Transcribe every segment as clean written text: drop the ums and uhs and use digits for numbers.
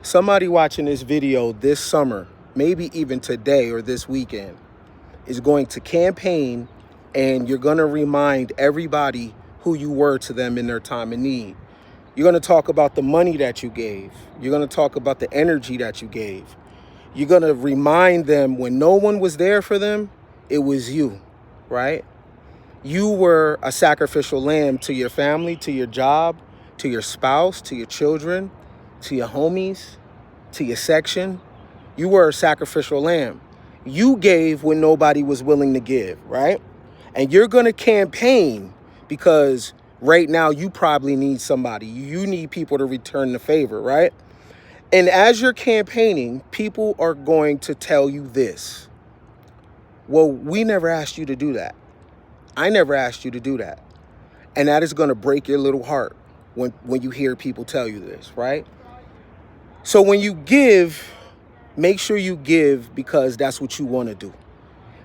Somebody watching this video this summer, maybe even today or this weekend, is going to campaign, and you're going to remind everybody who you were to them in their time of need. You're going to talk about the money that you gave. You're going to talk about the energy that you gave. You're going to remind them when no one was there for them, it was you, right? You were a sacrificial lamb to your family, to your job, to your spouse, to your children, to your homies, to your section. You were a sacrificial lamb. You gave when nobody was willing to give, right? And you're going to campaign because right now you probably need somebody. You need people to return the favor, right? And as you're campaigning, people are going to tell you this. Well, we never asked you to do that. I never asked you to do that. And that is going to break your little heart when you hear people tell you this, right? So when you give, make sure you give because that's what you want to do.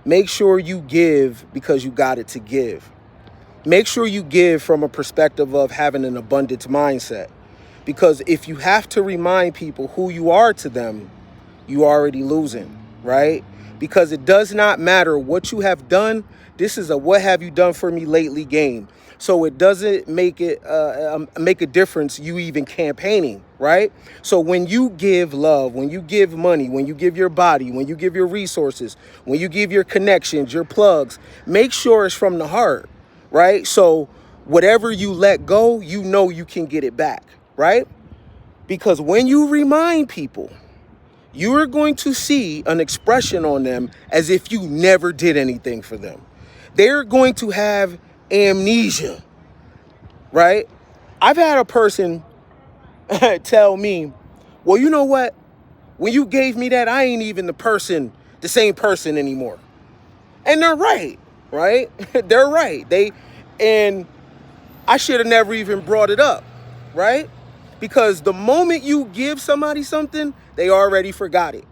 Make sure you give because you got it to give. Make sure you give from a perspective of having an abundance mindset. Because if you have to remind people who you are to them, you already losing, right? Because it does not matter what you have done. This is a what have you done for me lately game. So it doesn't make it make a difference you even campaigning, right? So when you give love, when you give money, when you give your body, when you give your resources, when you give your connections, your plugs, make sure it's from the heart, right? So whatever you let go, you know you can get it back, right? Because when you remind people, you are going to see an expression on them as if you never did anything for them. They're going to have amnesia, right? I've had a person tell me, well, you know what? When you gave me that, I ain't even the same person anymore. And they're right, right? They're right. And I should have never even brought it up, right? Because the moment you give somebody something, they already forgot it,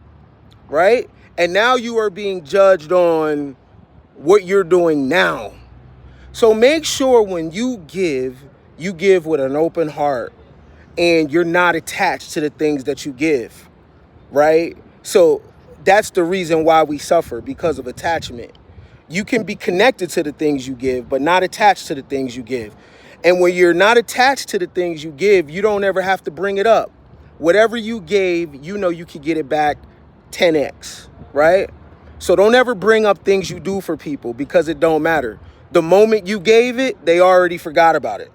right? And now you are being judged on what you're doing now. So make sure when you give with an open heart and you're not attached to the things that you give, right? So that's the reason why we suffer, because of attachment. You can be connected to the things you give, but not attached to the things you give. And when you're not attached to the things you give, you don't ever have to bring it up. Whatever you gave, you know you can get it back 10x, right? So don't ever bring up things you do for people because it don't matter. The moment you gave it, they already forgot about it.